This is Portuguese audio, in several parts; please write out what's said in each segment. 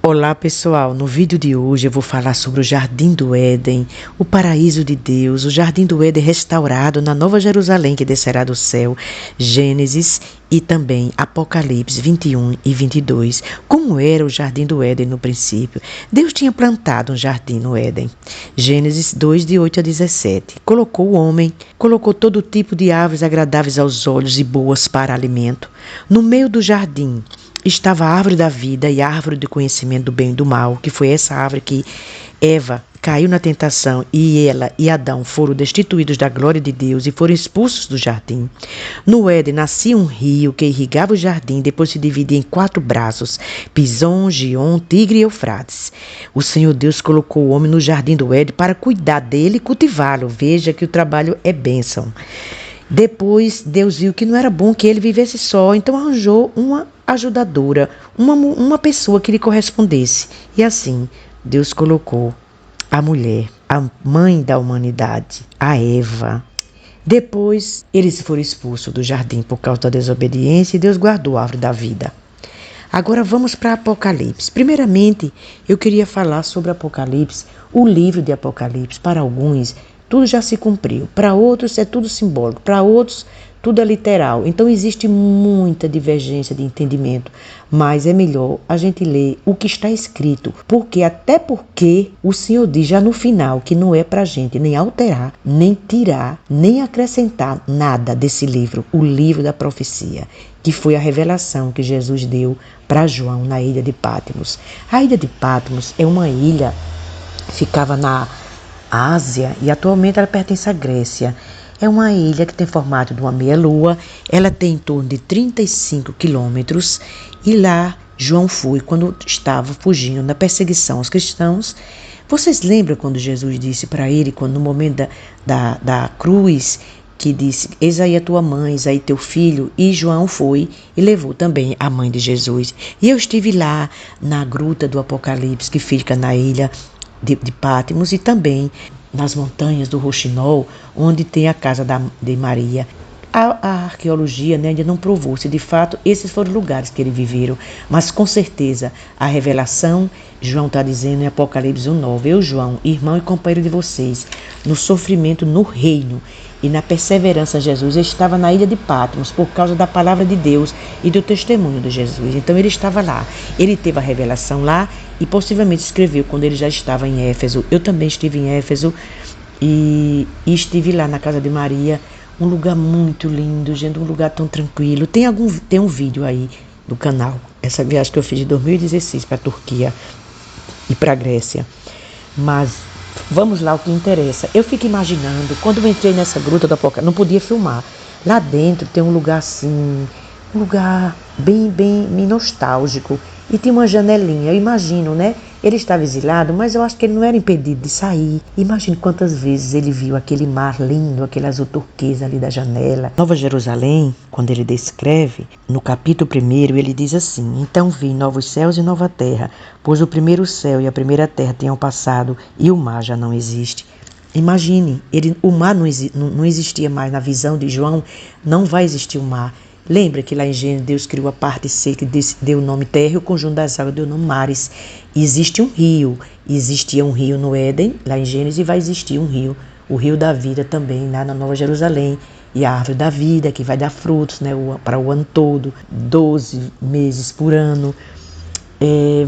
Olá pessoal, no vídeo de hoje eu vou falar sobre o Jardim do Éden, o paraíso de Deus, o Jardim do Éden restaurado na Nova Jerusalém que descerá do céu, Gênesis e também Apocalipse 21 e 22. Como era o Jardim do Éden no princípio? Deus tinha plantado um jardim no Éden. Gênesis 2, de 8 a 17. Colocou o homem, colocou todo tipo de árvores agradáveis aos olhos e boas para alimento. No meio do jardim estava a árvore da vida e a árvore do conhecimento do bem e do mal, que foi essa árvore que Eva caiu na tentação e ela e Adão foram destituídos da glória de Deus e foram expulsos do jardim. No Éden nascia um rio que irrigava o jardim, depois se dividia em 4 braços, Pison, Gion, Tigre e Eufrates. O Senhor Deus colocou o homem no jardim do Éden para cuidar dele e cultivá-lo. Veja que o trabalho é bênção. Depois Deus viu que não era bom que ele vivesse só, então arranjou uma ajudadora, uma pessoa que lhe correspondesse. E assim, Deus colocou a mulher, a mãe da humanidade, a Eva. Depois, eles foram expulsos do jardim por causa da desobediência e Deus guardou a árvore da vida. Agora vamos para Apocalipse. Primeiramente, eu queria falar sobre Apocalipse, o livro de Apocalipse. Para alguns, tudo já se cumpriu. Para outros, é tudo simbólico. Para outros, tudo é literal. Então, existe muita divergência de entendimento. Mas é melhor a gente ler o que está escrito. Até porque o Senhor diz já no final que não é para a gente nem alterar, nem tirar, nem acrescentar nada desse livro. O livro da profecia, que foi a revelação que Jesus deu para João na ilha de Patmos. A ilha de Patmos é uma ilha que ficava na Ásia e atualmente ela pertence à Grécia. É uma ilha que tem formato de uma meia-lua, ela tem em torno de 35 quilômetros e lá João foi quando estava fugindo da perseguição aos cristãos. Vocês lembram quando Jesus disse para ele, quando no momento da cruz, que disse, eis aí a tua mãe, eis aí teu filho, e João foi e levou também a mãe de Jesus. E eu estive lá na gruta do Apocalipse, que fica na ilha de Patmos e também nas montanhas do Roxinol, onde tem a casa de Maria. A arqueologia ainda não provou se de fato esses foram lugares que eles viveram, mas com certeza a revelação, João está dizendo em Apocalipse 1:9, eu João, irmão e companheiro de vocês, no sofrimento no reino e na perseverança Jesus estava na ilha de Patmos por causa da palavra de Deus e do testemunho de Jesus. Então ele estava lá, ele teve a revelação lá e possivelmente escreveu quando ele já estava em Éfeso. Eu também estive em Éfeso e estive lá na casa de Maria, um lugar muito lindo, gente, um lugar tão tranquilo. Tem um vídeo aí do canal, essa viagem que eu fiz de 2016 para a Turquia e para a Grécia. Mas vamos lá, o que interessa. Eu fico imaginando, quando eu entrei nessa gruta do Apocalipse, não podia filmar. Lá dentro tem um lugar assim, um lugar bem nostálgico. E tem uma janelinha, eu imagino, né? Ele estava exilado, mas eu acho que ele não era impedido de sair. Imagine quantas vezes ele viu aquele mar lindo, aquele azul turquesa ali da janela. Nova Jerusalém, quando ele descreve, no capítulo 1, ele diz assim, então vi novos céus e nova terra, pois o primeiro céu e a primeira terra tinham passado e o mar já não existe. Imagine, o mar não existia mais na visão de João, não vai existir o mar. Lembra que lá em Gênesis Deus criou a parte seca, deu o nome terra e o conjunto das águas deu o nome mares. E existe um rio, existia um rio no Éden, lá em Gênesis, e vai existir um rio, o rio da vida também, lá na Nova Jerusalém. E a árvore da vida, que vai dar frutos, né, para o ano todo, 12 meses por ano.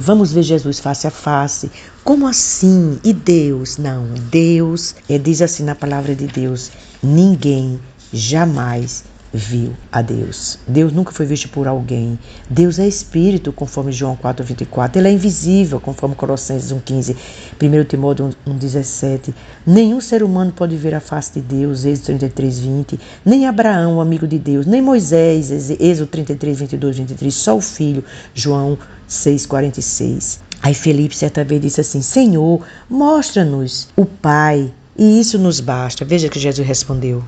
Vamos ver Jesus face a face. Como assim? E Deus? Não, Deus, diz assim na palavra de Deus, ninguém jamais viu a Deus. Deus nunca foi visto por alguém. Deus é espírito, conforme João 4:24. Ele é invisível, conforme Colossenses 1:15, 1 Timóteo 1:17. Nenhum ser humano pode ver a face de Deus, Êxodo 33:20. Nem Abraão, o amigo de Deus, nem Moisés, Êxodo 33:22-23. Só o Filho, João 6:46. Aí Felipe certa vez disse assim, Senhor, mostra-nos o Pai, e isso nos basta. Veja que Jesus respondeu.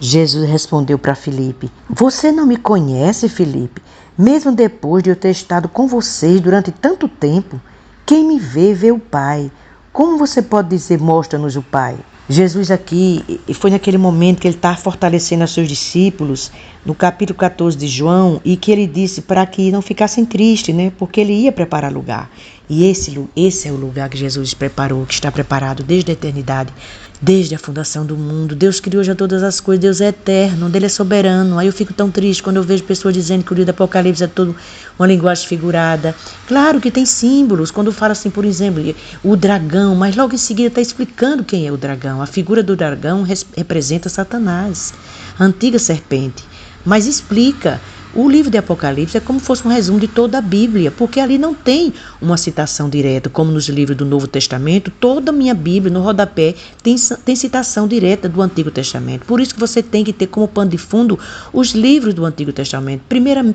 Jesus respondeu para Filipe, você não me conhece, Filipe? Mesmo depois de eu ter estado com vocês durante tanto tempo, quem me vê, vê o Pai. Como você pode dizer, mostra-nos o Pai? Jesus aqui, foi naquele momento que ele está fortalecendo os seus discípulos, no capítulo 14 de João, e que ele disse para que não ficassem tristes, né? Porque ele ia preparar lugar. E esse é o lugar que Jesus preparou, que está preparado desde a eternidade, desde a fundação do mundo. Deus criou já todas as coisas, Deus é eterno, Ele é soberano. Aí eu fico tão triste quando eu vejo pessoas dizendo que o livro do Apocalipse é todo uma linguagem figurada. Claro que tem símbolos, quando fala assim, por exemplo, o dragão, mas logo em seguida está explicando quem é o dragão. A figura do dragão representa Satanás, a antiga serpente. Mas explica. O livro de Apocalipse é como se fosse um resumo de toda a Bíblia, porque ali não tem uma citação direta, como nos livros do Novo Testamento. Toda a minha Bíblia, no rodapé, tem citação direta do Antigo Testamento. Por isso que você tem que ter como pano de fundo os livros do Antigo Testamento,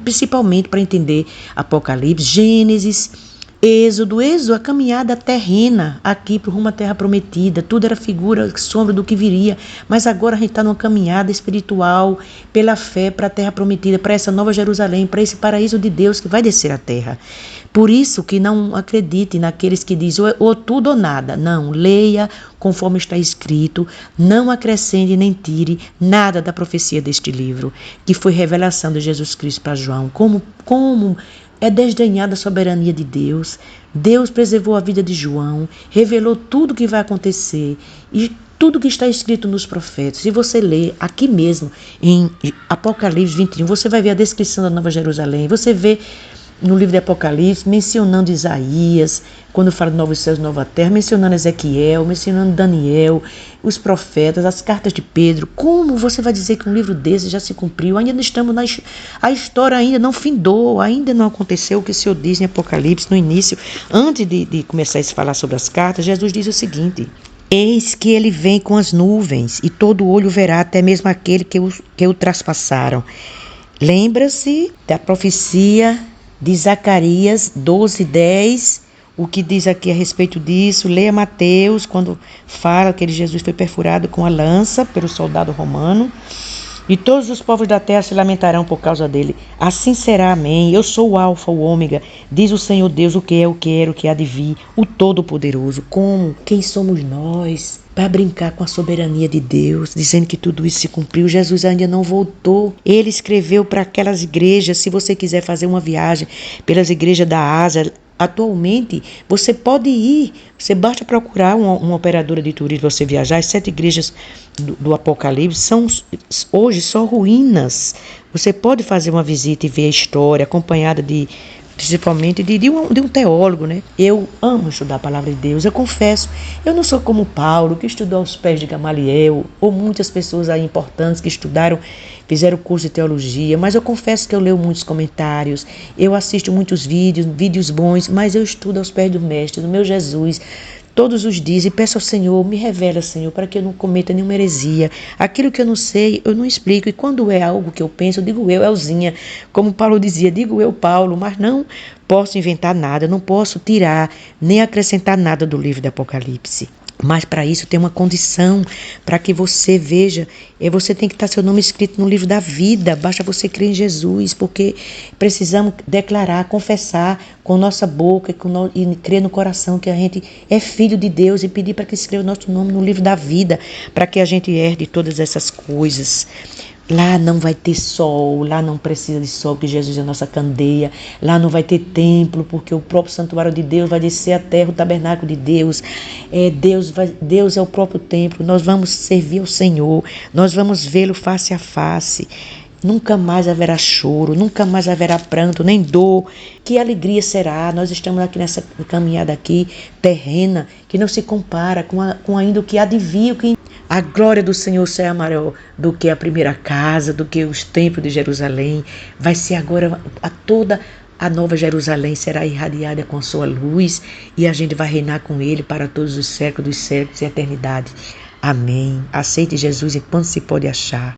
principalmente para entender Apocalipse, Gênesis, Êxodo, a caminhada terrena aqui para rumo à terra prometida, tudo era figura, sombra do que viria, mas agora a gente está numa caminhada espiritual pela fé para a terra prometida, para essa nova Jerusalém, para esse paraíso de Deus que vai descer à terra. Por isso que não acredite naqueles que dizem ou tudo ou nada. Não, leia conforme está escrito, não acrescente nem tire nada da profecia deste livro, que foi revelação de Jesus Cristo para João. Como é desdenhada a soberania de Deus. Deus preservou a vida de João, revelou tudo o que vai acontecer e tudo que está escrito nos profetas. Se você ler aqui mesmo em Apocalipse 21, você vai ver a descrição da Nova Jerusalém, você vê no livro de Apocalipse mencionando Isaías, quando fala de novos céus e nova terra, mencionando Ezequiel, mencionando Daniel, os profetas, as cartas de Pedro. Como você vai dizer que um livro desse já se cumpriu? Ainda estamos a história ainda não findou, ainda não aconteceu o que o Senhor diz em Apocalipse no início. Antes de começar a se falar sobre as cartas, Jesus diz o seguinte: eis que ele vem com as nuvens, e todo olho verá, até mesmo aquele que o traspassaram. Lembra-se da profecia de Zacarias 12:10, o que diz aqui a respeito disso. Leia Mateus, quando fala que Jesus foi perfurado com a lança pelo soldado romano, e todos os povos da terra se lamentarão por causa dele. Assim será, amém. Eu sou o Alfa, o Ômega, diz o Senhor Deus, o que é, o que era, o que há de vir, o Todo-Poderoso. Como? Quem somos nós para brincar com a soberania de Deus, dizendo que tudo isso se cumpriu? Jesus ainda não voltou. Ele escreveu para aquelas igrejas. Se você quiser fazer uma viagem pelas igrejas da Ásia, atualmente você pode ir, você basta procurar uma operadora de turismo, você viajar. As 7 igrejas do Apocalipse são hoje só ruínas. Você pode fazer uma visita e ver a história, acompanhada principalmente de um teólogo, né? Eu amo estudar a palavra de Deus, eu confesso, eu não sou como Paulo, que estudou aos pés de Gamaliel, ou muitas pessoas aí importantes que estudaram, fizeram curso de teologia, mas eu confesso que eu leio muitos comentários, eu assisto muitos vídeos bons, mas eu estudo aos pés do Mestre, do meu Jesus, todos os dias, e peço ao Senhor, me revela, Senhor, para que eu não cometa nenhuma heresia. Aquilo que eu não sei, eu não explico. E quando é algo que eu penso, eu digo eu, Elzinha. Como Paulo dizia, digo eu, Paulo, mas não posso inventar nada, não posso tirar nem acrescentar nada do livro do Apocalipse. Mas para isso tem uma condição, para que você veja, você tem que estar seu nome escrito no livro da vida, basta você crer em Jesus, porque precisamos declarar, confessar com nossa boca e crer no coração que a gente é filho de Deus e pedir para que escreva o nosso nome no livro da vida, para que a gente herde todas essas coisas. Lá não vai ter sol, lá não precisa de sol, porque Jesus é a nossa candeia. Lá não vai ter templo, porque o próprio santuário de Deus vai descer à terra, o tabernáculo de Deus. Deus é o próprio templo, nós vamos servir ao Senhor, nós vamos vê-lo face a face. Nunca mais haverá choro, nunca mais haverá pranto, nem dor. Que alegria será. Nós estamos aqui nessa caminhada aqui, terrena, que não se compara com ainda o que há de vir. A glória do Senhor será maior do que a primeira casa, do que os templos de Jerusalém. Vai ser agora toda a nova Jerusalém será irradiada com sua luz e a gente vai reinar com ele para todos os séculos dos séculos e a eternidade. Amém. Aceite Jesus enquanto se pode achar.